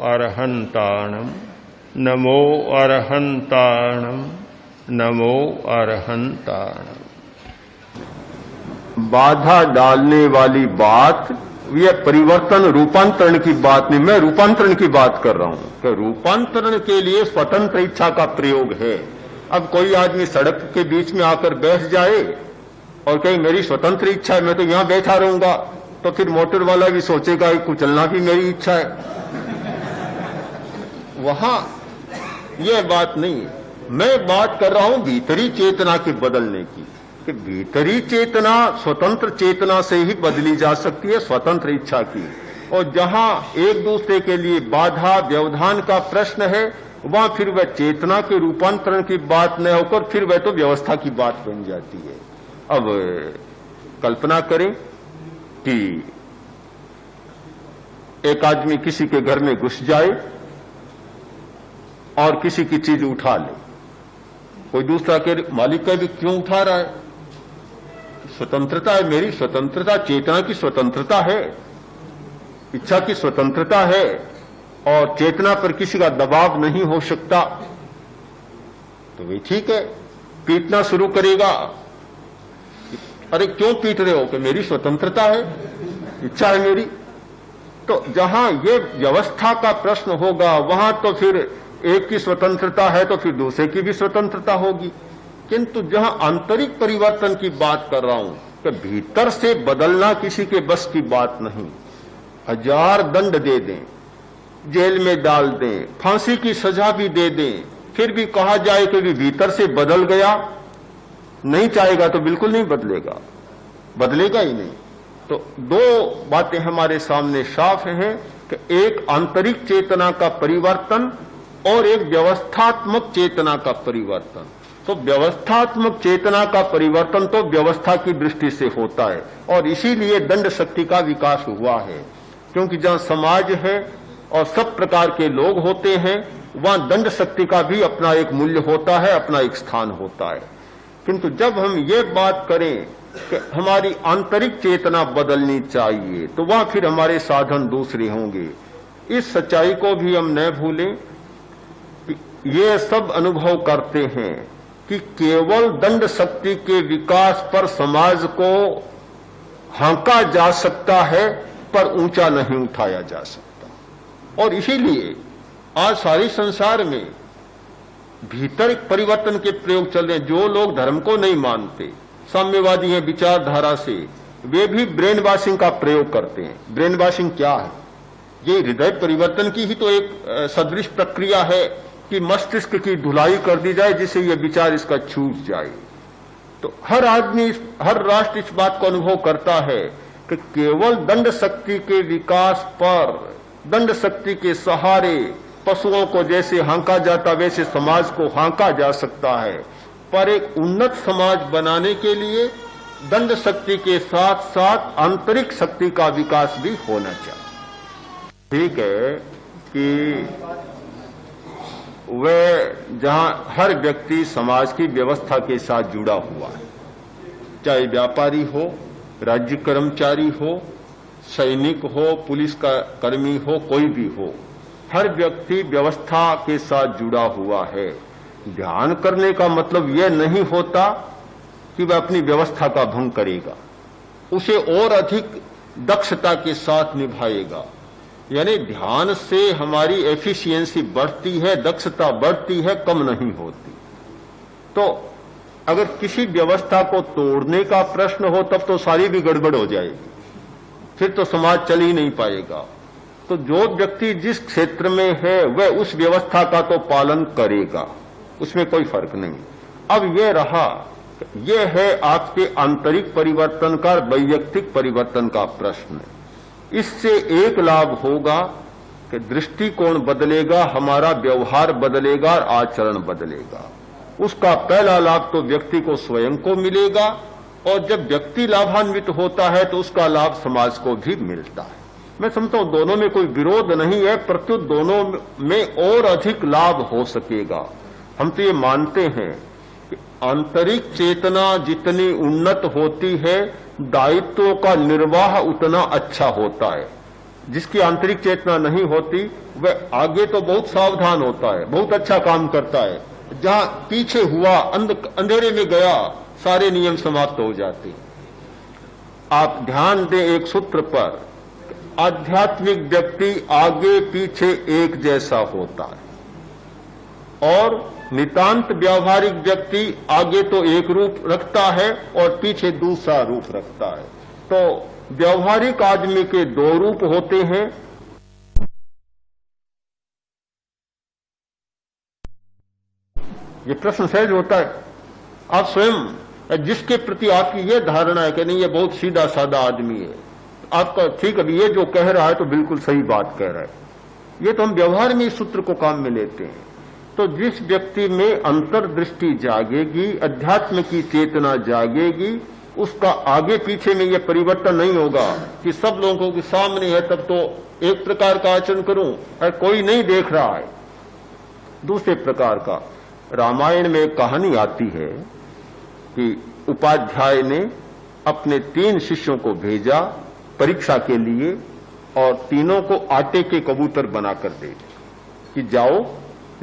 अरहंताणम नमो अरहंताणम नमो अरहंताणम। बाधा डालने वाली बात यह परिवर्तन रूपांतरण की बात नहीं, मैं रूपांतरण की बात कर रहा हूं कि रूपांतरण के लिए स्वतंत्र इच्छा का प्रयोग है। अब कोई आदमी सड़क के बीच में आकर बैठ जाए और कहे मेरी स्वतंत्र इच्छा है, मैं तो यहां बैठा रहूंगा, तो फिर मोटर वाला भी सोचेगा कि कुचलना भी मेरी इच्छा है। वहां यह बात नहीं है। मैं बात कर रहा हूं भीतरी चेतना के बदलने की, कि भीतरी चेतना स्वतंत्र चेतना से ही बदली जा सकती है, स्वतंत्र इच्छा की। और जहां एक दूसरे के लिए बाधा व्यवधान का प्रश्न है, वहां फिर वह चेतना के रूपांतरण की बात न होकर फिर वह तो व्यवस्था की बात बन जाती है। अब कल्पना करें कि एक आदमी किसी के घर में घुस जाए और किसी की चीज उठा ले। कोई दूसरा के मालिक का भी क्यों उठा रहा है? स्वतंत्रता है, मेरी स्वतंत्रता, चेतना की स्वतंत्रता है, इच्छा की स्वतंत्रता है और चेतना पर किसी का दबाव नहीं हो सकता। तो वे ठीक है, पीटना शुरू करेगा। अरे क्यों पीट रहे हो? कि मेरी स्वतंत्रता है, इच्छा है मेरी। तो जहां ये व्यवस्था का प्रश्न होगा वहां तो फिर एक की स्वतंत्रता है तो फिर दूसरे की भी स्वतंत्रता होगी। किंतु जहां आंतरिक परिवर्तन की बात कर रहा हूं कि भीतर से बदलना किसी के बस की बात नहीं। 1000 दंड दे दें, जेल में डाल दें, फांसी की सजा भी दे दें, फिर भी कहा जाए कि भीतर से बदल गया, नहीं चाहेगा तो बिल्कुल नहीं बदलेगा, बदलेगा ही नहीं। तो दो बातें हमारे सामने साफ हैं कि एक आंतरिक चेतना का परिवर्तन और एक व्यवस्थात्मक चेतना का परिवर्तन। तो व्यवस्थात्मक चेतना का परिवर्तन तो व्यवस्था की दृष्टि से होता है और इसीलिए दंड शक्ति का विकास हुआ है, क्योंकि जहां समाज है और सब प्रकार के लोग होते हैं वहां दंड शक्ति का भी अपना एक मूल्य होता है, अपना एक स्थान होता है। किंतु जब हम ये बात करें कि हमारी आंतरिक चेतना बदलनी चाहिए तो वहां फिर हमारे साधन दूसरे होंगे। इस सच्चाई को भी हम न भूलें। ये सब अनुभव करते हैं कि केवल दंड शक्ति के विकास पर समाज को हाँका जा सकता है पर ऊंचा नहीं उठाया जा सकता। और इसीलिए आज सारे संसार में भीतर परिवर्तन के प्रयोग चल रहे हैं। जो लोग धर्म को नहीं मानते, साम्यवादी हैं विचारधारा से, वे भी ब्रेन वॉशिंग का प्रयोग करते हैं। ब्रेन वॉशिंग क्या है? ये हृदय परिवर्तन की ही तो एक सदृश प्रक्रिया है कि मस्तिष्क की धुलाई कर दी जाए जिससे ये विचार इसका छूट जाए। तो हर आदमी, हर राष्ट्र इस बात को अनुभव करता है कि केवल दंड शक्ति के विकास पर, दंड शक्ति के सहारे पशुओं को जैसे हाँका जाता वैसे समाज को हाँका जा सकता है, पर एक उन्नत समाज बनाने के लिए दंड शक्ति के साथ साथ आंतरिक शक्ति का विकास भी होना चाहिए। ठीक है कि वह जहां हर व्यक्ति समाज की व्यवस्था के साथ जुड़ा हुआ है, चाहे व्यापारी हो, राज्य कर्मचारी हो, सैनिक हो, पुलिस का कर्मी हो, कोई भी हो, हर व्यक्ति व्यवस्था के साथ जुड़ा हुआ है। ध्यान करने का मतलब यह नहीं होता कि वह अपनी व्यवस्था का भंग करेगा, उसे और अधिक दक्षता के साथ निभाएगा। यानी ध्यान से हमारी एफिशिएंसी बढ़ती है, दक्षता बढ़ती है, कम नहीं होती। तो अगर किसी व्यवस्था को तोड़ने का प्रश्न हो तब तो सारी भी गड़बड़ हो जाएगी, फिर तो समाज चल ही नहीं पाएगा। तो जो व्यक्ति जिस क्षेत्र में है वह उस व्यवस्था का तो पालन करेगा, उसमें कोई फर्क नहीं। अब यह रहा, यह है आपके आंतरिक परिवर्तन का, वैयक्तिक परिवर्तन का प्रश्न। इससे एक लाभ होगा कि दृष्टिकोण बदलेगा, हमारा व्यवहार बदलेगा और आचरण बदलेगा। उसका पहला लाभ तो व्यक्ति को स्वयं को मिलेगा और जब व्यक्ति लाभान्वित होता है तो उसका लाभ समाज को भी मिलता है। मैं समझता हूं दोनों में कोई विरोध नहीं है, प्रत्युत दोनों में और अधिक लाभ हो सकेगा। हम तो ये मानते हैं कि आंतरिक चेतना जितनी उन्नत होती है दायित्वों का निर्वाह उतना अच्छा होता है। जिसकी आंतरिक चेतना नहीं होती वह आगे तो बहुत सावधान होता है, बहुत अच्छा काम करता है, जहां पीछे हुआ अंधेरे में गया सारे नियम समाप्त हो जाते हैं। आप ध्यान दें एक सूत्र पर, आध्यात्मिक व्यक्ति आगे पीछे एक जैसा होता है और नितांत व्यावहारिक व्यक्ति आगे तो एक रूप रखता है और पीछे दूसरा रूप रखता है। तो व्यावहारिक आदमी के दो रूप होते हैं। ये प्रश्न सहज होता है। आप स्वयं जिसके प्रति आपकी यह धारणा है कि नहीं ये बहुत सीधा साधा आदमी है, आपका ठीक है, ये जो कह रहा है तो बिल्कुल सही बात कह रहा है, ये तो हम व्यवहार में इस सूत्र को काम में लेते हैं। तो जिस व्यक्ति में अंतर्दृष्टि जागेगी, अध्यात्म की चेतना जागेगी, उसका आगे पीछे में यह परिवर्तन नहीं होगा कि सब लोगों के सामने है तब तो एक प्रकार का आचरण करूं और कोई नहीं देख रहा है दूसरे प्रकार का। रामायण में एक कहानी आती है कि उपाध्याय ने अपने 3 शिष्यों को भेजा परीक्षा के लिए और तीनों को आटे के कबूतर बनाकर दे कि जाओ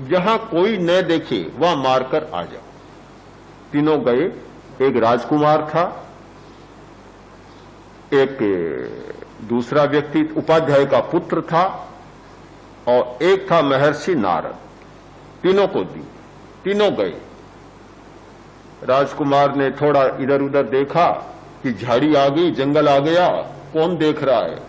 जहां कोई न देखे वहां मारकर आ जाओ। तीनों गए। एक राजकुमार था, एक दूसरा व्यक्ति उपाध्याय का पुत्र था और एक था महर्षि नारद। तीनों को दी, तीनों गए। राजकुमार ने थोड़ा इधर उधर देखा कि झाड़ी आ गई, जंगल आ गया, कौन देख रहा है,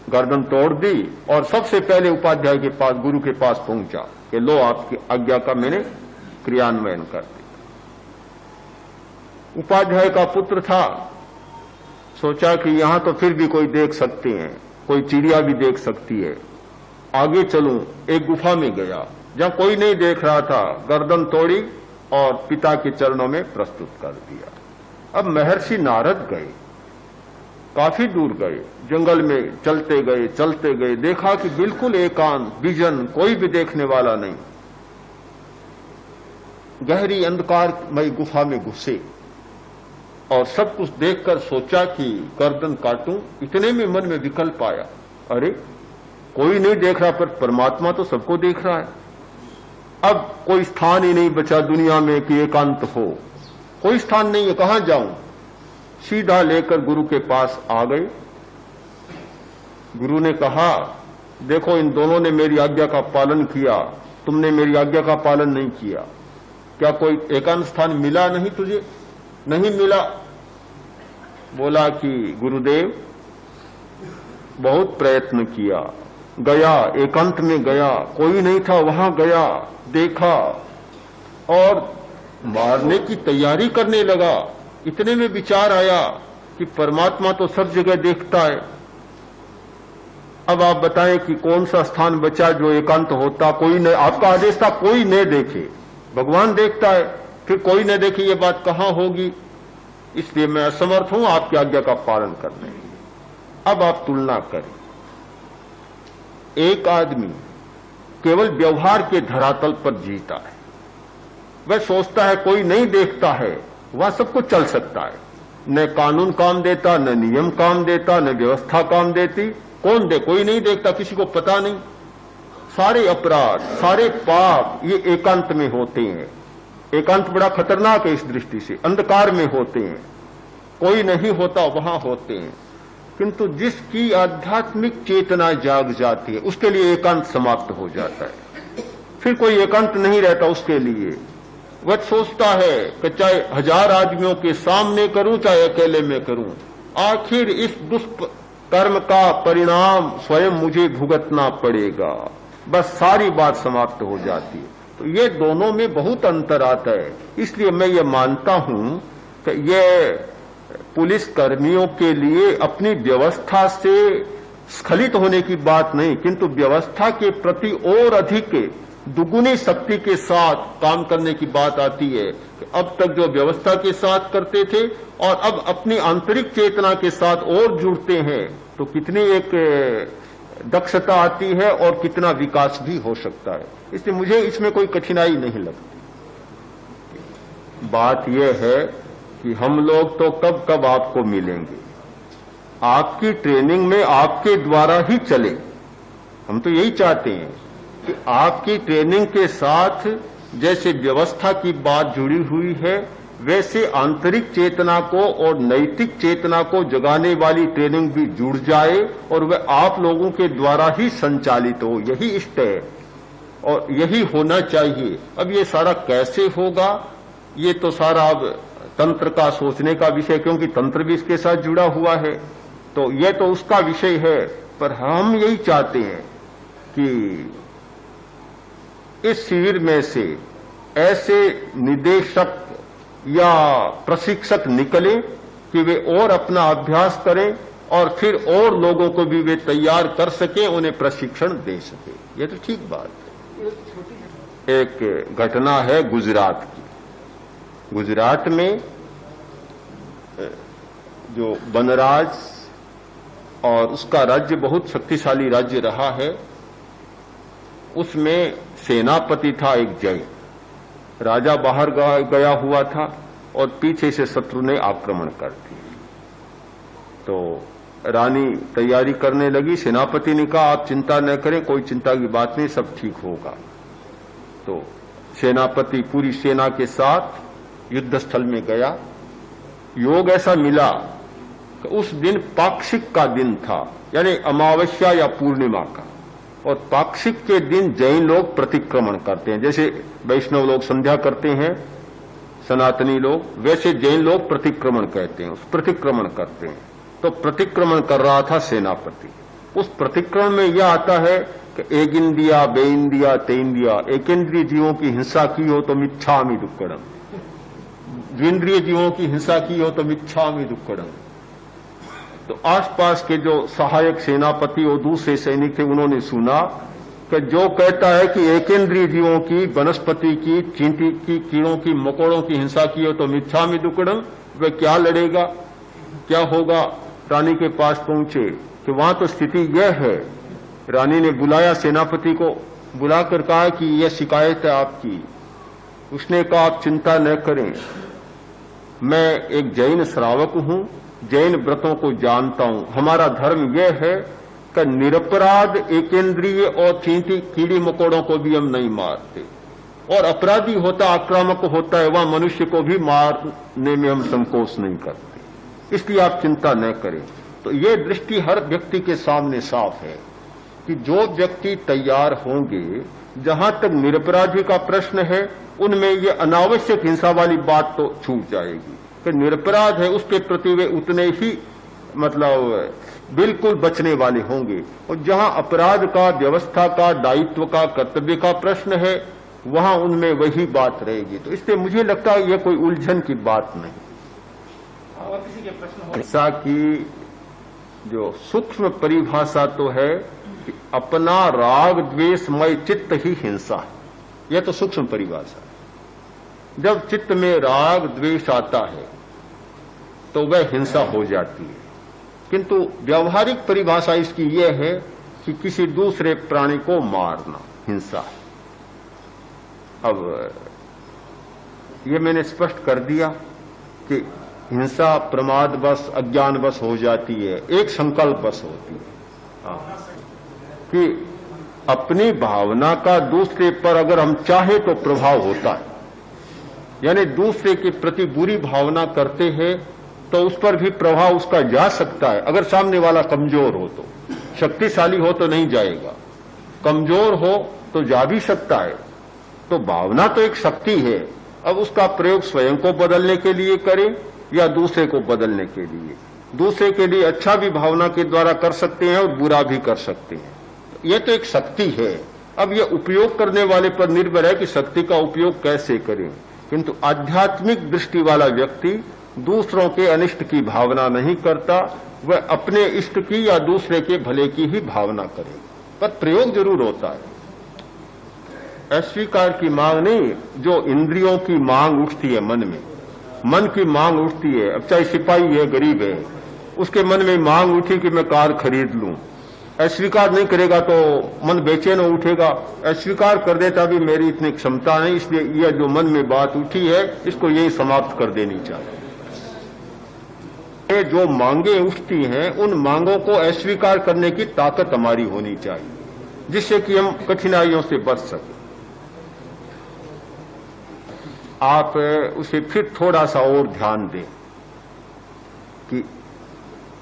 गर्दन तोड़ दी और सबसे पहले उपाध्याय के पास, गुरु के पास पहुंचा कि लो आपकी आज्ञा का मैंने क्रियान्वयन कर दिया। उपाध्याय का पुत्र था, सोचा कि यहां तो फिर भी कोई देख सकते हैं, कोई चिड़िया भी देख सकती है, आगे चलूं। एक गुफा में गया जहां कोई नहीं देख रहा था, गर्दन तोड़ी और पिता के चरणों में प्रस्तुत कर दिया। अब महर्षि नारद गए, काफी दूर गए, जंगल में चलते गए, देखा कि बिल्कुल एकांत विजन, कोई भी देखने वाला नहीं। गहरी अंधकारमय गुफा में घुसे और सब कुछ देखकर सोचा कि गर्दन काटूं। इतने में मन में विकल्प आया, अरे कोई नहीं देख रहा पर परमात्मा तो सबको देख रहा है। अब कोई स्थान ही नहीं बचा दुनिया में कि एकांत हो, कोई स्थान नहीं है, कहां जाऊं। सीधा लेकर गुरु के पास आ गए। गुरु ने कहा, देखो इन दोनों ने मेरी आज्ञा का पालन किया, तुमने मेरी आज्ञा का पालन नहीं किया, क्या कोई एकांत स्थान मिला नहीं तुझे? नहीं मिला। बोला कि गुरुदेव बहुत प्रयत्न किया, गया एकांत में गया, कोई नहीं था, वहां गया, देखा और मारने की तैयारी करने लगा। इतने में विचार आया कि परमात्मा तो सब जगह देखता है। अब आप बताएं कि कौन सा स्थान बचा जो एकांत होता? कोई नहीं, आपका आदेश था कोई न देखे, भगवान देखता है, फिर कोई न देखे, ये बात कहां होगी? इसलिए मैं असमर्थ हूं आपकी आज्ञा का पालन करने के लिए। अब आप तुलना करें, एक आदमी केवल व्यवहार के धरातल पर जीता है, वह सोचता है कोई नहीं देखता है, वह सब कुछ चल सकता है, न कानून काम देता, न नियम काम देता, न व्यवस्था काम देती। कौन दे? कोई नहीं देखता, किसी को पता नहीं। सारे अपराध, सारे पाप ये एकांत में होते हैं। एकांत बड़ा खतरनाक है इस दृष्टि से, अंधकार में होते हैं, कोई नहीं होता वहां होते हैं। किंतु जिसकी आध्यात्मिक चेतना जाग जाती है उसके लिए एकांत समाप्त हो जाता है, फिर कोई एकांत नहीं रहता उसके लिए। वह सोचता है कि चाहे 1000 आदमियों के सामने करूं चाहे अकेले में करूं, आखिर इस दुष्कर्म का परिणाम स्वयं मुझे भुगतना पड़ेगा। बस सारी बात समाप्त हो जाती है। तो ये दोनों में बहुत अंतर आता है। इसलिए मैं ये मानता हूं कि ये पुलिस कर्मियों के लिए अपनी व्यवस्था से स्खलित होने की बात नहीं, किंतु व्यवस्था के प्रति और अधिक दुगुनी शक्ति के साथ काम करने की बात आती है कि अब तक जो व्यवस्था के साथ करते थे और अब अपनी आंतरिक चेतना के साथ और जुड़ते हैं तो कितनी एक दक्षता आती है और कितना विकास भी हो सकता है। इसलिए मुझे इसमें कोई कठिनाई नहीं लगती। बात यह है कि हम लोग तो कब कब आपको मिलेंगे, आपकी ट्रेनिंग में आपके द्वारा ही चले। हम तो यही चाहते हैं कि आपकी ट्रेनिंग के साथ जैसे व्यवस्था की बात जुड़ी हुई है, वैसे आंतरिक चेतना को और नैतिक चेतना को जगाने वाली ट्रेनिंग भी जुड़ जाए और वह आप लोगों के द्वारा ही संचालित हो। यही इष्ट है और यही होना चाहिए। अब ये सारा कैसे होगा, ये तो सारा अब तंत्र का सोचने का विषय, क्योंकि तंत्र भी इसके साथ जुड़ा हुआ है, तो ये तो उसका विषय है। पर हम यही चाहते हैं कि इस शिविर में से ऐसे निदेशक या प्रशिक्षक निकले कि वे और अपना अभ्यास करें और फिर और लोगों को भी वे तैयार कर सकें, उन्हें प्रशिक्षण दे सके। ये तो ठीक बात है। एक घटना है गुजरात की। गुजरात में जो वनराज और उसका राज्य बहुत शक्तिशाली राज्य रहा है, उसमें सेनापति था एक जैन। राजा बाहर गया हुआ था और पीछे से शत्रु ने आक्रमण कर दिया। तो रानी तैयारी करने लगी। सेनापति ने कहा आप चिंता न करें, कोई चिंता की बात नहीं, सब ठीक होगा। तो सेनापति पूरी सेना के साथ युद्ध स्थल में गया। योग ऐसा मिला कि उस दिन पाक्षिक का दिन था, यानी अमावस्या या पूर्णिमा का, और पाक्षिक के दिन जैन लोग प्रतिक्रमण करते हैं। जैसे वैष्णव लोग संध्या करते हैं, सनातनी लोग, वैसे जैन लोग प्रतिक्रमण कहते हैं, उस प्रतिक्रमण करते हैं। तो प्रतिक्रमण कर रहा था सेनापति। उस प्रतिक्रमण में यह आता है कि एक इंद्रिया बे इंद्रिया ते इंद्रिया, एक इंद्रिय जीवों की हिंसा की हो तो मिच्छामि दुक्कडम, द्विंद्रिय जीवों की हिंसा की हो तो मिच्छामि दुक्कडम। तो आसपास के जो सहायक सेनापति और दूसरे सैनिक थे, उन्होंने सुना कि जो कहता है कि एकेंद्रीय जीवों की, वनस्पति की, चींटी की, कीड़ों की, मकोड़ों की हिंसा की हो तो मिच्छामि दुक्कडम, वह क्या लड़ेगा, क्या होगा। रानी के पास पहुंचे कि वहां तो स्थिति यह है। रानी ने बुलाया सेनापति को, बुलाकर कहा कि यह शिकायत है आपकी। उसने कहा आप चिंता न करें, मैं एक जैन श्रावक हूं, जैन व्रतों को जानता हूं। हमारा धर्म यह है कि निरपराध एकेंद्रीय और चींटी कीड़ी मकोड़ों को भी हम नहीं मारते, और अपराधी होता, आक्रामक होता है, वह मनुष्य को भी मारने में हम संकोच नहीं करते। इसलिए आप चिंता न करें। तो ये दृष्टि हर व्यक्ति के सामने साफ है कि जो व्यक्ति तैयार होंगे, जहां तक निरपराधी का प्रश्न है, उनमें ये अनावश्यक हिंसा वाली बात तो छूट जाएगी कि निरपराध है उसके प्रति वे उतने ही मतलब बिल्कुल बचने वाले होंगे। और जहां अपराध का, व्यवस्था का, दायित्व का, कर्तव्य का प्रश्न है, वहां उनमें वही बात रहेगी। तो इसलिए मुझे लगता है यह कोई उलझन की बात नहीं। और किसी के प्रश्न हिंसा की जो सूक्ष्म परिभाषा तो है कि अपना राग द्वेषमय चित्त ही हिंसा है। यह तो सूक्ष्म परिभाषा है। जब चित्त में राग द्वेष आता है तो वह हिंसा हो जाती है। किंतु व्यावहारिक परिभाषा इसकी यह है कि किसी दूसरे प्राणी को मारना हिंसा है। अब ये मैंने स्पष्ट कर दिया कि हिंसा प्रमादवश, अज्ञानवश हो जाती है, एक संकल्पवश होती है कि अपनी भावना का दूसरे पर अगर हम चाहे तो प्रभाव होता है। यानी दूसरे के प्रति बुरी भावना करते हैं तो उस पर भी प्रभाव उसका जा सकता है। अगर सामने वाला कमजोर हो तो, शक्तिशाली हो तो नहीं जाएगा, कमजोर हो तो जा भी सकता है। तो भावना तो एक शक्ति है। अब उसका प्रयोग स्वयं को बदलने के लिए करें या दूसरे को बदलने के लिए। दूसरे के लिए अच्छा भी भावना के द्वारा कर सकते हैं और बुरा भी कर सकते हैं। यह तो एक शक्ति है। अब यह उपयोग करने वाले पर निर्भर है कि शक्ति का उपयोग कैसे करें। किंतु आध्यात्मिक दृष्टि वाला व्यक्ति दूसरों के अनिष्ट की भावना नहीं करता, वह अपने इष्ट की या दूसरे के भले की ही भावना करे, पर प्रयोग जरूर होता है। अस्वीकार की मांग नहीं, जो इंद्रियों की मांग उठती है मन में, मन की मांग उठती है। अब चाहे सिपाही है, गरीब है, उसके मन में मांग उठी कि मैं कार खरीद लूं, अस्वीकार नहीं करेगा तो मन बेचैन हो उठेगा। अस्वीकार कर देता भी मेरी इतनी क्षमता नहीं, इसलिए यह जो मन में बात उठी है इसको यही समाप्त कर देनी चाहिए। जो मांगे उठती हैं उन मांगों को अस्वीकार करने की ताकत हमारी होनी चाहिए, जिससे कि हम कठिनाइयों से बच सकें। आप उसे फिर थोड़ा सा और ध्यान दें कि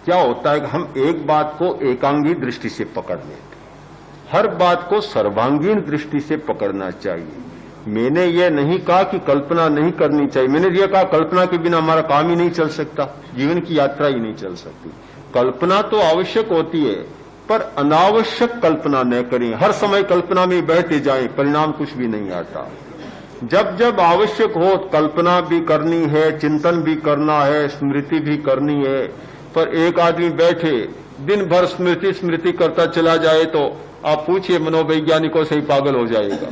क्या होता है कि हम एक बात को एकांगी दृष्टि से पकड़ लेते, हर बात को सर्वांगीण दृष्टि से पकड़ना चाहिए। मैंने ये नहीं कहा कि कल्पना नहीं करनी चाहिए, मैंने ये कहा कल्पना के बिना हमारा काम ही नहीं चल सकता, जीवन की यात्रा ही नहीं चल सकती। कल्पना तो आवश्यक होती है, पर अनावश्यक कल्पना न करें। हर समय कल्पना में बैठे जाएं, परिणाम कुछ भी नहीं आता। जब जब आवश्यक हो कल्पना भी करनी है, चिंतन भी करना है, स्मृति भी करनी है। पर एक आदमी बैठे दिन भर स्मृति स्मृति करता चला जाए तो आप पूछिए मनोवैज्ञानिकों से ही पागल हो जाएगा।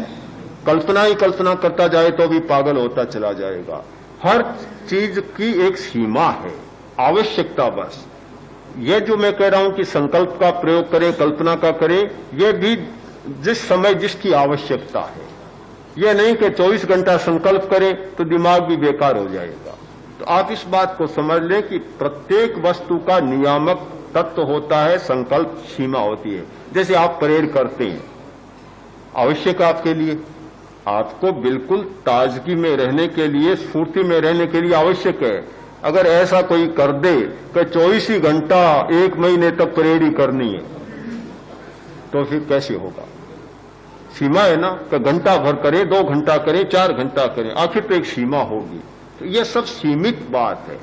कल्पना ही कल्पना करता जाए तो भी पागल होता चला जाएगा। हर चीज की एक सीमा है, आवश्यकता बस। ये जो मैं कह रहा हूं कि संकल्प का प्रयोग करें, कल्पना का करें, यह भी जिस समय जिसकी आवश्यकता है। यह नहीं कि 24 घंटा संकल्प करें तो दिमाग भी बेकार हो जाएगा। तो आप इस बात को समझ लें कि प्रत्येक वस्तु का नियामक तत्व होता है, संकल्प सीमा होती है। जैसे आप परेड करते हैं, आवश्यक आपके लिए, आपको बिल्कुल ताजगी में रहने के लिए, स्फूर्ति में रहने के लिए आवश्यक है। अगर ऐसा कोई कर दे कि 24 ही घंटा 1 महीने तक परेड ही करनी है, तो फिर कैसे होगा? सीमा है ना, कि घंटा भर करें, 2 घंटा करें, 4 घंटा करें, आखिर तो एक सीमा होगी। तो यह सब सीमित बात है।